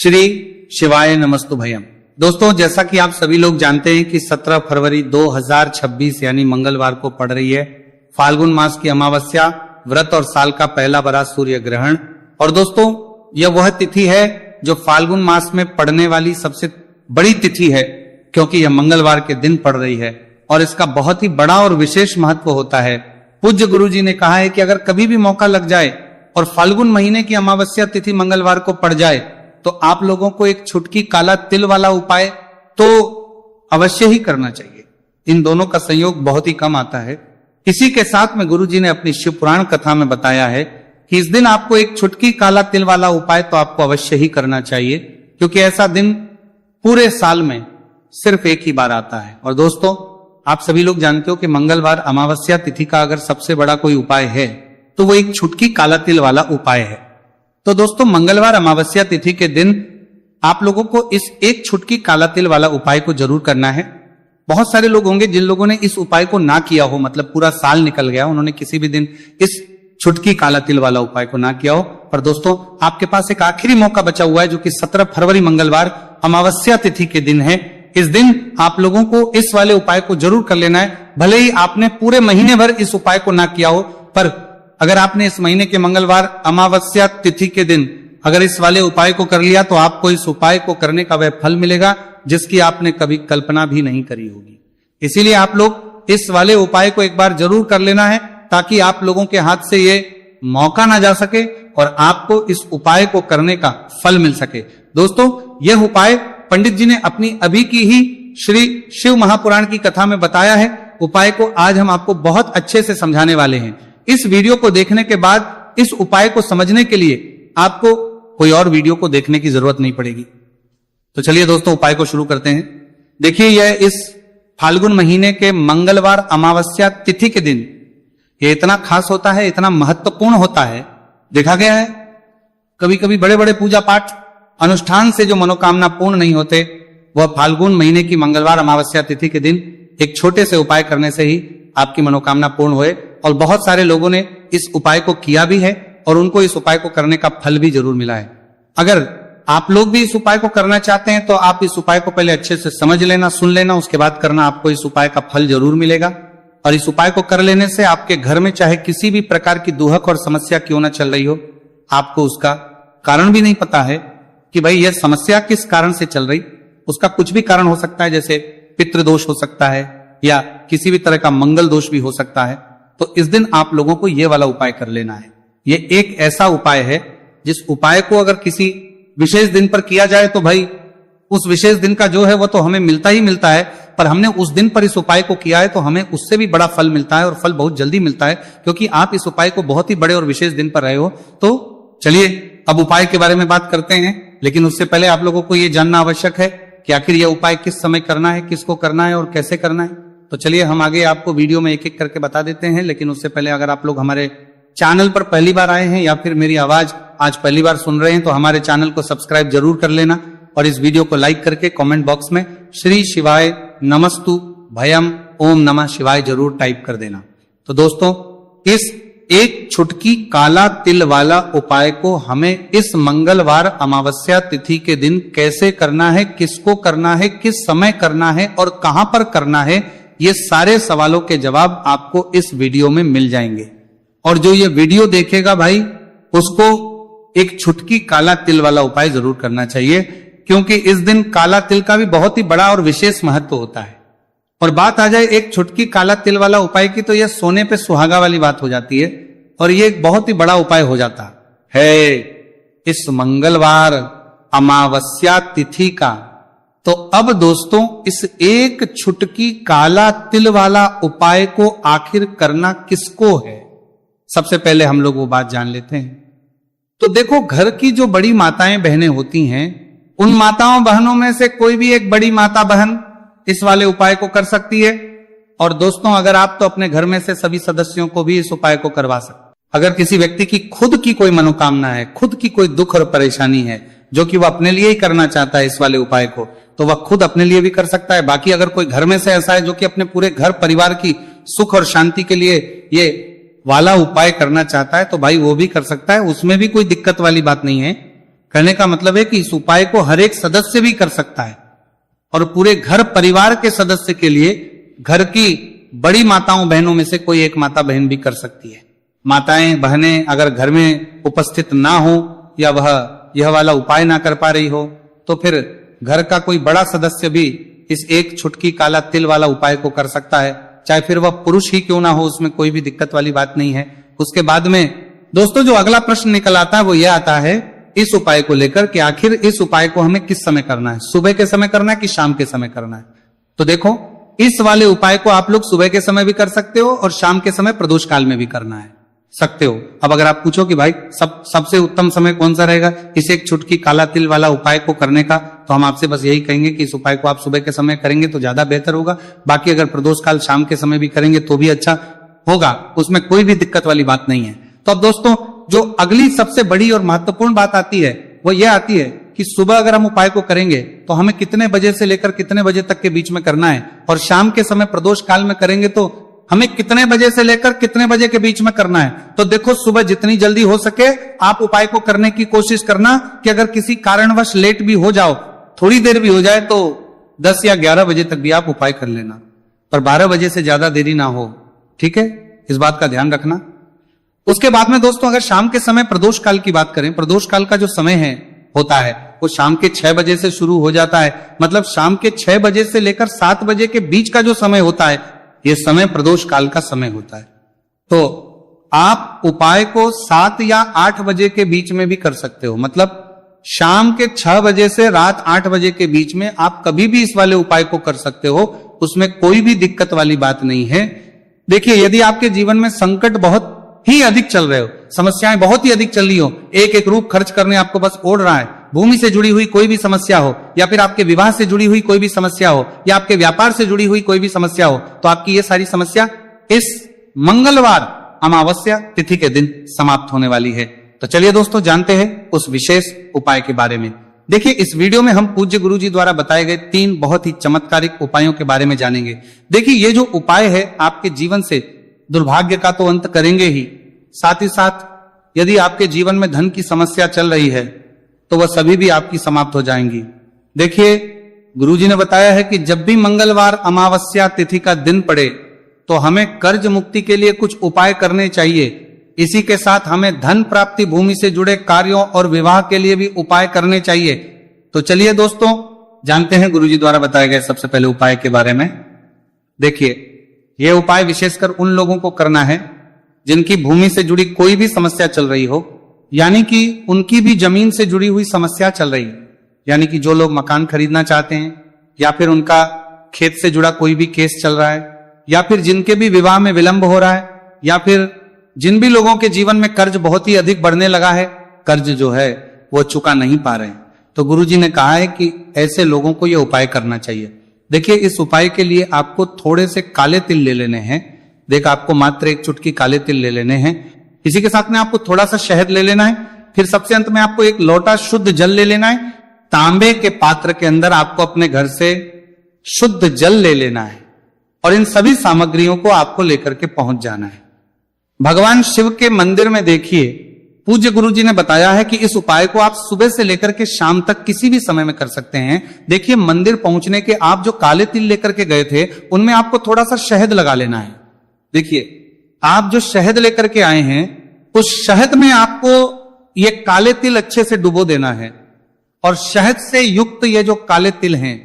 श्री शिवाय नमस्तु भयम। दोस्तों, जैसा कि आप सभी लोग जानते हैं कि 17 फरवरी 2026 यानी मंगलवार को पड़ रही है फाल्गुन मास की अमावस्या, व्रत और साल का पहला बड़ा सूर्य ग्रहण। और दोस्तों, यह वह तिथि है जो फाल्गुन मास में पड़ने वाली सबसे बड़ी तिथि है, क्योंकि यह मंगलवार के दिन पड़ रही है और इसका बहुत ही बड़ा और विशेष महत्व होता है। पूज्य गुरु जी ने कहा है कि अगर कभी भी मौका लग जाए और फाल्गुन महीने की अमावस्या तिथि मंगलवार को पड़ जाए तो आप लोगों को एक छुटकी काला तिल वाला उपाय तो अवश्य ही करना चाहिए। इन दोनों का संयोग बहुत ही कम आता है। इसी के साथ में गुरु जी ने अपनी शिव पुराण कथा में बताया है कि इस दिन आपको एक छुटकी काला तिल वाला उपाय तो आपको अवश्य ही करना चाहिए, क्योंकि ऐसा दिन पूरे साल में सिर्फ एक ही बार आता है। और दोस्तों, आप सभी लोग जानते हो कि मंगलवार अमावस्या तिथि का अगर सबसे बड़ा कोई उपाय है तो वो एक छुटकी काला तिल वाला उपाय है। तो दोस्तों, मंगलवार अमावस्या तिथि के दिन आप लोगों को इस एक छुटकी काला तिल वाला उपाय को जरूर करना है। बहुत सारे लोग होंगे जिन लोगों ने इस उपाय को ना किया हो, मतलब पूरा साल निकल गया, उन्होंने किसी भी दिन इस छुटकी काला तिल वाला उपाय को ना किया हो। पर दोस्तों, आपके पास एक आखिरी मौका बचा हुआ है जो कि 17 फरवरी मंगलवार अमावस्या तिथि के दिन है। इस दिन आप लोगों को इस वाले उपाय को जरूर कर लेना है। भले ही आपने पूरे महीने भर इस उपाय को ना किया हो, पर अगर आपने इस महीने के मंगलवार अमावस्या तिथि के दिन अगर इस वाले उपाय को कर लिया तो आपको इस उपाय को करने का वह फल मिलेगा जिसकी आपने कभी कल्पना भी नहीं करी होगी। इसीलिए आप लोग इस वाले उपाय को एक बार जरूर कर लेना है, ताकि आप लोगों के हाथ से ये मौका ना जा सके और आपको इस उपाय को करने का फल मिल सके। दोस्तों, यह उपाय पंडित जी ने अपनी अभी की ही श्री शिव महापुराण की कथा में बताया है। उपाय को आज हम आपको बहुत अच्छे से समझाने वाले हैं। इस वीडियो को देखने के बाद इस उपाय को समझने के लिए आपको कोई और वीडियो को देखने की जरूरत नहीं पड़ेगी। तो चलिए दोस्तों, उपाय को शुरू करते हैं। देखिए, यह इस फाल्गुन महीने के मंगलवार अमावस्या तिथि के दिन ये इतना खास होता है, इतना महत्वपूर्ण होता है। देखा गया है कभी कभी बड़े बड़े पूजा पाठ अनुष्ठान से जो मनोकामना पूर्ण नहीं होते, वह फाल्गुन महीने की मंगलवार अमावस्या तिथि के दिन एक छोटे से उपाय करने से ही आपकी मनोकामना पूर्ण हुए। और बहुत सारे लोगों ने इस उपाय को किया भी है और उनको इस उपाय को करने का फल भी जरूर मिला है। अगर आप लोग भी इस उपाय को करना चाहते हैं तो आप इस उपाय को पहले अच्छे से समझ लेना, सुन लेना, उसके बाद करना। आपको इस उपाय का फल जरूर मिलेगा। और इस उपाय को कर लेने से आपके घर में चाहे किसी भी प्रकार की दुहक और समस्या क्यों ना चल रही हो, आपको उसका कारण भी नहीं पता है कि भाई यह समस्या किस कारण से चल रही। उसका कुछ भी कारण हो सकता है, जैसे पितृदोष हो सकता है या किसी भी तरह का मंगल दोष भी हो सकता है। तो इस दिन आप लोगों को यह वाला उपाय कर लेना है। यह एक ऐसा उपाय है जिस उपाय को अगर किसी विशेष दिन पर किया जाए तो भाई उस विशेष दिन का जो है वो तो हमें मिलता ही मिलता है, पर हमने उस दिन पर इस उपाय को किया है तो हमें उससे भी बड़ा फल मिलता है, और फल बहुत जल्दी मिलता है, क्योंकि आप इस उपाय को बहुत ही बड़े और विशेष दिन पर रहे हो। तो चलिए अब उपाय के बारे में बात करते हैं, लेकिन उससे पहले आप लोगों को यह जानना आवश्यक है कि आखिर यह उपाय किस समय करना है, किसको करना है और कैसे करना है। तो चलिए हम आगे आपको वीडियो में एक एक करके बता देते हैं। लेकिन उससे पहले अगर आप लोग हमारे चैनल पर पहली बार आए हैं या फिर मेरी आवाज आज पहली बार सुन रहे हैं तो हमारे चैनल को सब्सक्राइब जरूर कर लेना और इस वीडियो को लाइक करके कमेंट बॉक्स में श्री शिवाय नमस्तु भयम ओम नमः शिवाय जरूर टाइप कर देना। तो दोस्तों, इस एक छुटकी काला तिल वाला उपाय को हमें इस मंगलवार अमावस्या तिथि के दिन कैसे करना है, किसको करना है, किस समय करना है और कहां पर करना है, ये सारे सवालों के जवाब आपको इस वीडियो में मिल जाएंगे। और जो ये वीडियो देखेगा भाई, उसको एक छुटकी काला तिल वाला उपाय जरूर करना चाहिए, क्योंकि इस दिन काला तिल का भी बहुत ही बड़ा और विशेष महत्व होता है। और बात आ जाए एक छुटकी काला तिल वाला उपाय की, तो यह सोने पे सुहागा वाली बात हो जाती है और ये एक बहुत ही बड़ा उपाय हो जाता है इस मंगलवार अमावस्या तिथि का। तो अब दोस्तों, इस एक छुटकी काला तिल वाला उपाय को आखिर करना किसको है, सबसे पहले हम लोग वो बात जान लेते हैं। तो देखो, घर की जो बड़ी माताएं बहनें होती हैं, उन माताओं बहनों में से कोई भी एक बड़ी माता बहन इस वाले उपाय को कर सकती है। और दोस्तों, अगर आप तो अपने घर में से सभी सदस्यों को भी इस उपाय को करवा सकते। अगर किसी व्यक्ति की खुद की कोई मनोकामना है, खुद की कोई दुख और परेशानी है जो कि वह अपने लिए ही करना चाहता है इस वाले उपाय को, तो वह खुद अपने लिए भी कर सकता है। बाकी अगर कोई घर में से ऐसा है जो कि अपने पूरे घर परिवार की सुख और शांति के लिए ये वाला उपाय करना चाहता है, तो भाई वो भी कर सकता है, उसमें भी कोई दिक्कत वाली बात नहीं है। कहने का मतलब है कि इस उपाय को हर एक सदस्य भी कर सकता है और पूरे घर परिवार के सदस्य के लिए घर की बड़ी माताओं बहनों में से कोई एक माता बहन भी कर सकती है। माताएं बहनें अगर घर में उपस्थित ना हो या वह यह वाला उपाय ना कर पा रही हो तो फिर घर का कोई बड़ा सदस्य भी इस एक छुटकी काला तिल वाला उपाय को कर सकता है, चाहे फिर वह पुरुष ही क्यों ना हो, उसमें कोई भी दिक्कत वाली बात नहीं है। उसके बाद में दोस्तों जो अगला प्रश्न निकल आता है वो यह आता है इस उपाय को लेकर कि आखिर इस उपाय को हमें किस समय करना है, सुबह के समय करना है कि शाम के समय करना है। तो देखो इस वाले उपाय को आप लोग सुबह के समय भी कर सकते हो और शाम के समय प्रदोष काल में भी करना है सकते हो। अब अगर आप पूछो कि भाई सबसे उत्तम समय कौन सा रहेगा इस एक छुटकी काला तिल वाला उपाय को करने का, तो हम आपसे बस यही कहेंगे कि इस उपाय को आप सुबह के समय करेंगे तो ज्यादा बेहतर होगा। बाकी अगर प्रदोष काल शाम के समय भी करेंगे तो भी अच्छा होगा, उसमें कोई भी दिक्कत वाली बात नहीं है। तो अब दोस्तों जो अगली सबसे बड़ी और महत्वपूर्ण बात आती है वो यह आती है कि सुबह अगर हम उपाय को करेंगे तो हमें कितने बजे से लेकर कितने बजे तक के बीच में करना है, और शाम के समय प्रदोष काल में करेंगे तो हमें कितने बजे से लेकर कितने बजे के बीच में करना है। तो देखो सुबह जितनी जल्दी हो सके आप उपाय को करने की कोशिश करना कि अगर किसी कारणवश लेट भी हो जाओ, थोड़ी देर भी हो जाए तो 10 या 11 बजे तक भी आप उपाय कर लेना, पर 12 बजे से ज्यादा देरी ना हो, ठीक है, इस बात का ध्यान रखना। उसके बाद में दोस्तों अगर शाम के समय प्रदोष काल की बात करें, प्रदोष काल का जो समय है होता है वो शाम के 6 बजे से शुरू हो जाता है, मतलब शाम के 6 बजे से लेकर 7 बजे के बीच का जो समय होता है ये समय प्रदोष काल का समय होता है। तो आप उपाय को 7 या 8 बजे के बीच में भी कर सकते हो, मतलब शाम के 6 बजे से रात 8 बजे के बीच में आप कभी भी इस वाले उपाय को कर सकते हो, उसमें कोई भी दिक्कत वाली बात नहीं है। देखिए यदि आपके जीवन में संकट बहुत ही अधिक चल रहे हो, समस्याएं बहुत ही अधिक चल रही हो, एक रूप खर्च करने आपको बस ओढ़ रहा है, भूमि से जुड़ी हुई कोई भी समस्या हो या फिर आपके विवाह से जुड़ी हुई कोई भी समस्या हो या आपके व्यापार से जुड़ी हुई कोई भी समस्या हो, तो आपकी ये सारी समस्या इस मंगलवार अमावस्या तिथि के दिन समाप्त होने वाली है। तो चलिए दोस्तों जानते हैं उस विशेष उपाय के बारे में। देखिए इस वीडियो में हम पूज्य गुरु जी द्वारा बताए गए 3 बहुत ही चमत्कारिक उपायों के बारे में जानेंगे। देखिए ये जो उपाय है आपके जीवन से दुर्भाग्य का तो अंत करेंगे ही, साथ ही साथ यदि आपके जीवन में धन की समस्या चल रही है तो वह सभी भी आपकी समाप्त हो जाएंगी। देखिए गुरुजी ने बताया है कि जब भी मंगलवार अमावस्या तिथि का दिन पड़े तो हमें कर्ज मुक्ति के लिए कुछ उपाय करने चाहिए, इसी के साथ हमें धन प्राप्ति, भूमि से जुड़े कार्यों और विवाह के लिए भी उपाय करने चाहिए। तो चलिए दोस्तों जानते हैं गुरुजी द्वारा बताए गए सबसे पहले उपाय के बारे में। देखिए यह उपाय विशेषकर उन लोगों को करना है जिनकी भूमि से जुड़ी कोई भी समस्या चल रही हो, यानी कि उनकी भी जमीन से जुड़ी हुई समस्या चल रही है, यानी कि जो लोग मकान खरीदना चाहते हैं या फिर उनका खेत से जुड़ा कोई भी केस चल रहा है या फिर जिनके भी विवाह में विलंब हो रहा है या फिर जिन भी लोगों के जीवन में कर्ज बहुत ही अधिक बढ़ने लगा है, कर्ज जो है वो चुका नहीं पा रहे हैं, तो गुरुजी ने कहा है कि ऐसे लोगों को यह उपाय करना चाहिए। देखिए इस उपाय के लिए आपको थोड़े से काले तिल ले लेने हैं। देख आपको मात्र 1 चुटकी काले तिल ले लेने हैं, इसी के साथ में आपको थोड़ा सा शहद ले लेना है, फिर सबसे अंत में आपको 1 लोटा शुद्ध जल ले लेना है। तांबे के पात्र के अंदर आपको अपने घर से शुद्ध जल ले लेना है और इन सभी सामग्रियों को आपको लेकर के पहुंच जाना है। भगवान शिव के मंदिर में देखिए पूज्य गुरु जी ने बताया है कि इस उपाय को आप सुबह से लेकर के शाम तक किसी भी समय में कर सकते हैं। देखिए मंदिर पहुंचने के आप जो काले तिल लेकर के गए थे उनमें आपको थोड़ा सा शहद लगा लेना है। देखिए आप जो शहद लेकर के आए हैं उस शहद में आपको ये काले तिल अच्छे से डुबो देना है और शहद से युक्त ये जो काले तिल हैं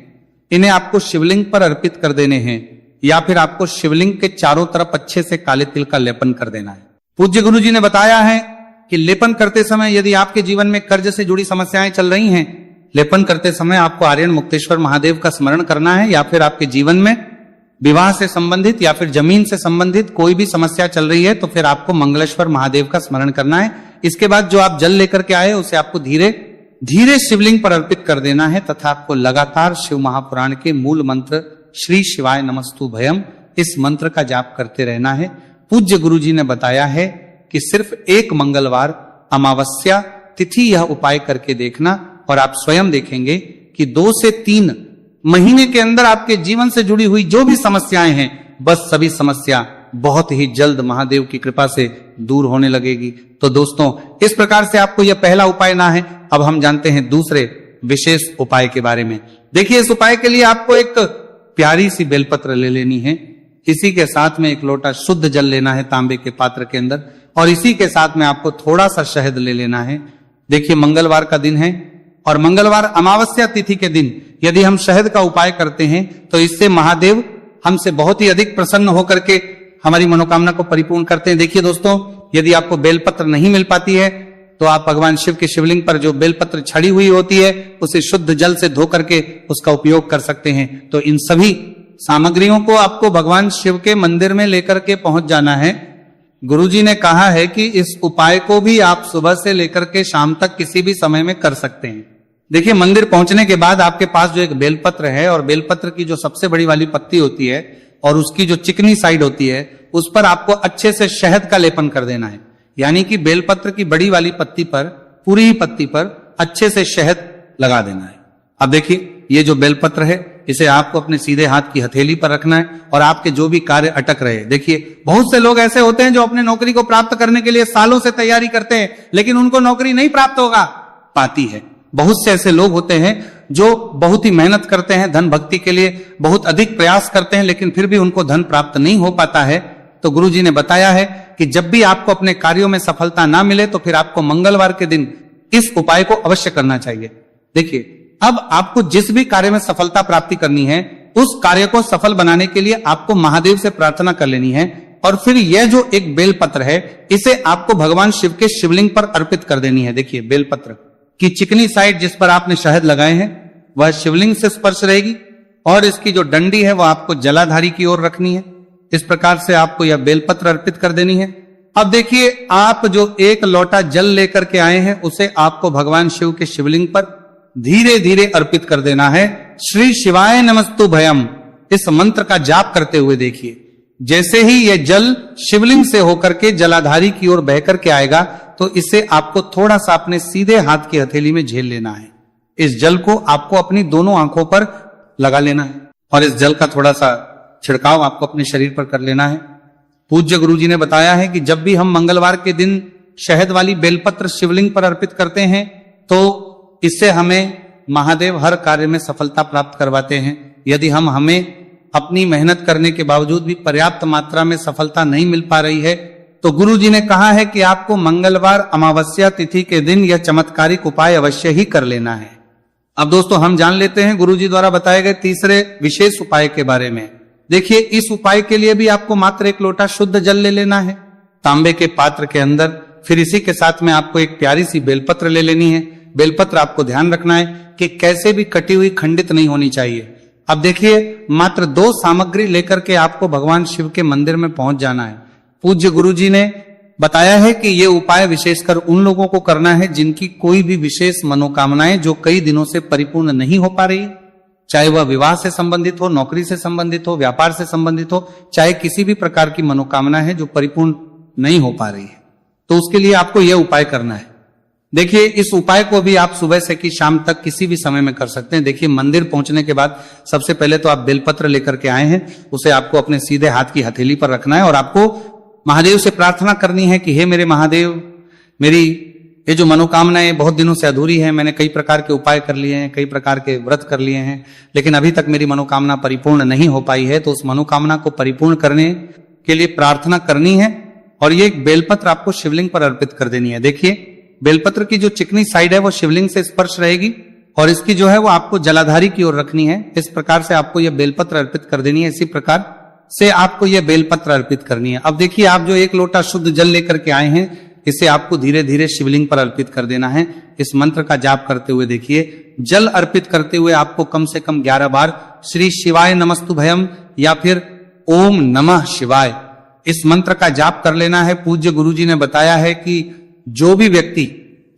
इन्हें आपको शिवलिंग पर अर्पित कर देने हैं या फिर आपको शिवलिंग के चारों तरफ अच्छे से काले तिल का लेपन कर देना है। पूज्य गुरु जी ने बताया है कि लेपन करते समय यदि आपके जीवन में कर्ज से जुड़ी समस्याएं चल रही हैं, लेपन करते समय आपको आर्यन मुक्तेश्वर महादेव का स्मरण करना है या फिर आपके जीवन में विवाह से संबंधित या फिर जमीन से संबंधित कोई भी समस्या चल रही है तो फिर आपको मंगलेश्वर महादेव का स्मरण करना है। इसके बाद जो आप जल लेकर के आए उसे आपको धीरे धीरे शिवलिंग पर अर्पित कर देना है तथा आपको लगातार शिव महापुराण के मूल मंत्र श्री शिवाय नमस्तु भयम इस मंत्र का जाप करते रहना है। पूज्य गुरु जी ने बताया है कि सिर्फ 1 मंगलवार अमावस्या तिथि यह उपाय करके देखना और आप स्वयं देखेंगे कि 2 से 3 महीने के अंदर आपके जीवन से जुड़ी हुई जो भी समस्याएं हैं बस सभी समस्या बहुत ही जल्द महादेव की कृपा से दूर होने लगेगी। तो दोस्तों, इस प्रकार से आपको यह पहला उपाय ना है। अब हम जानते हैं दूसरे विशेष उपाय के बारे में। देखिए, इस उपाय के लिए आपको एक प्यारी सी बेलपत्र ले लेनी है। इसी के साथ में एक लोटा शुद्ध जल लेना है तांबे के पात्र के अंदर, और इसी के साथ में आपको थोड़ा सा शहद ले लेना है। देखिए, मंगलवार का दिन है और मंगलवार अमावस्या तिथि के दिन यदि हम शहद का उपाय करते हैं तो इससे महादेव हमसे बहुत ही अधिक प्रसन्न होकर के हमारी मनोकामना को परिपूर्ण करते हैं। देखिए दोस्तों, यदि आपको बेलपत्र नहीं मिल पाती है तो आप भगवान शिव के शिवलिंग पर जो बेलपत्र छड़ी हुई होती है उसे शुद्ध जल से धो करके उसका उपयोग कर सकते हैं। तो इन सभी सामग्रियों को आपको भगवान शिव के मंदिर में लेकर के पहुंच जाना है। गुरुजी ने कहा है कि इस उपाय को भी आप सुबह से लेकर के शाम तक किसी भी समय में कर सकते हैं। देखिए, मंदिर पहुंचने के बाद आपके पास जो एक बेलपत्र है और बेलपत्र की जो सबसे बड़ी वाली पत्ती होती है और उसकी जो चिकनी साइड होती है उस पर आपको अच्छे से शहद का लेपन कर देना है। यानी कि बेलपत्र की बड़ी वाली पत्ती पर, पूरी ही पत्ती पर अच्छे से शहद लगा देना है। अब देखिए, ये जो बेलपत्र है इसे आपको अपने सीधे हाथ की हथेली पर रखना है और आपके जो भी कार्य अटक रहे। देखिए, बहुत से लोग ऐसे होते हैं जो अपने नौकरी को प्राप्त करने के लिए सालों से तैयारी करते हैं लेकिन उनको नौकरी नहीं प्राप्त होगा पाती है। बहुत से ऐसे लोग होते हैं जो बहुत ही मेहनत करते हैं, धन भक्ति के लिए बहुत अधिक प्रयास करते हैं लेकिन फिर भी उनको धन प्राप्त नहीं हो पाता है। तो गुरुजी ने बताया है कि जब भी आपको अपने कार्यों में सफलता ना मिले तो फिर आपको मंगलवार के दिन इस उपाय को अवश्य करना चाहिए। देखिए, अब आपको जिस भी कार्य में सफलता प्राप्ति करनी है उस कार्य को सफल बनाने के लिए आपको महादेव से प्रार्थना कर लेनी है और फिर यह जो एक बेलपत्र है इसे आपको भगवान शिव के शिवलिंग पर अर्पित कर देनी है। देखिए, बेलपत्र की चिकनी साइड जिस पर आपने शहद लगाए हैं वह शिवलिंग से स्पर्श रहेगी और इसकी जो डंडी है वह आपको जलाधारी की ओर रखनी है। इस प्रकार से आपको यह बेलपत्र अर्पित कर देनी है। अब देखिए, आप जो एक लोटा जल लेकर के आए हैं उसे आपको भगवान शिव के शिवलिंग पर धीरे धीरे अर्पित कर देना है। श्री शिवाय नमस्तु भयम इस मंत्र का जाप करते हुए देखिए, जैसे ही यह जल शिवलिंग से होकर के जलाधारी की ओर बह करके आएगा तो इसे आपको थोड़ा सा अपने सीधे हाथ की हथेली में झेल लेना है। इस जल को आपको अपनी दोनों आंखों पर लगा लेना है और इस जल का थोड़ा सा छिड़काव आपको अपने शरीर पर कर लेना है। पूज्य गुरुजी ने बताया है कि जब भी हम मंगलवार के दिन शहद वाली बेलपत्र शिवलिंग पर अर्पित करते हैं तो इससे हमें महादेव हर कार्य में सफलता प्राप्त करवाते हैं। यदि हमें अपनी मेहनत करने के बावजूद भी पर्याप्त मात्रा में सफलता नहीं मिल पा रही है तो गुरुजी ने कहा है कि आपको मंगलवार अमावस्या तिथि के दिन यह चमत्कारिक उपाय अवश्य ही कर लेना है। अब दोस्तों, हम जान लेते हैं गुरुजी द्वारा बताए गए तीसरे विशेष उपाय के बारे में। देखिए, इस उपाय के लिए भी आपको मात्र एक लोटा शुद्ध जल ले लेना है तांबे के पात्र के अंदर। फिर इसी के साथ में आपको एक प्यारी सी बेलपत्र ले लेनी है। बेलपत्र आपको ध्यान रखना है कि कैसे भी कटी हुई खंडित नहीं होनी चाहिए। अब देखिए, मात्र 2 सामग्री लेकर के आपको भगवान शिव के मंदिर में पहुंच जाना है। पूज्य गुरुजी ने बताया है कि यह उपाय विशेषकर उन लोगों को करना है जिनकी कोई भी विशेष मनोकामनाएं जो कई दिनों से परिपूर्ण नहीं हो पा रही, चाहे वह विवाह से संबंधित हो, नौकरी से संबंधित हो, व्यापार से संबंधित हो, चाहे किसी भी प्रकार की मनोकामना है जो परिपूर्ण नहीं हो पा रही है, तो उसके लिए आपको यह उपाय करना है। देखिए, इस उपाय को भी आप सुबह से कि शाम तक किसी भी समय में कर सकते हैं। देखिए, मंदिर पहुंचने के बाद सबसे पहले तो आप बेलपत्र लेकर के आए हैं, उसे आपको अपने सीधे हाथ की हथेली पर रखना है और आपको महादेव से प्रार्थना करनी है कि हे मेरे महादेव, मेरी ये जो मनोकामनाएं बहुत दिनों से अधूरी है, मैंने कई प्रकार के उपाय कर लिए हैं, कई प्रकार के व्रत कर लिए हैं, लेकिन अभी तक मेरी मनोकामना परिपूर्ण नहीं हो पाई है। तो उस मनोकामना को परिपूर्ण करने के लिए प्रार्थना करनी है और ये एक बेलपत्र आपको शिवलिंग पर अर्पित कर देनी है। देखिए, बेलपत्र की जो चिकनी साइड है वो शिवलिंग से स्पर्श रहेगी और इसकी जो है वो आपको जलाधारी की ओर रखनी है। इस प्रकार से आपको यह बेलपत्र अर्पित कर देनी है। इसी प्रकार से आपको यह बेलपत्र अर्पित करनी है। अब देखिए, आप जो एक लोटा शुद्ध जल लेकर के आए हैं इसे आपको धीरे धीरे शिवलिंग पर अर्पित कर देना है। इस मंत्र का जाप करते हुए देखिए, जल अर्पित करते हुए आपको कम से कम 11 बार श्री शिवाय नमस्तु भयम या फिर ओम नमः शिवाय इस मंत्र का जाप कर लेना है। पूज्य गुरुजी ने बताया है कि जो भी व्यक्ति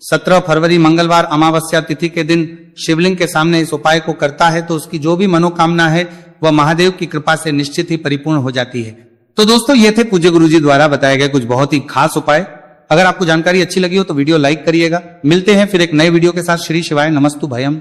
17 फरवरी मंगलवार अमावस्या तिथि के दिन शिवलिंग के सामने इस उपाय को करता है तो उसकी जो भी मनोकामना है वह महादेव की कृपा से निश्चित ही परिपूर्ण हो जाती है। तो दोस्तों, ये थे पूज्य गुरुजी द्वारा बताए गए कुछ बहुत ही खास उपाय। अगर आपको जानकारी अच्छी लगी हो तो वीडियो लाइक करिएगा। मिलते हैं फिर एक नए वीडियो के साथ। श्री शिवाय नमस्तु भयम।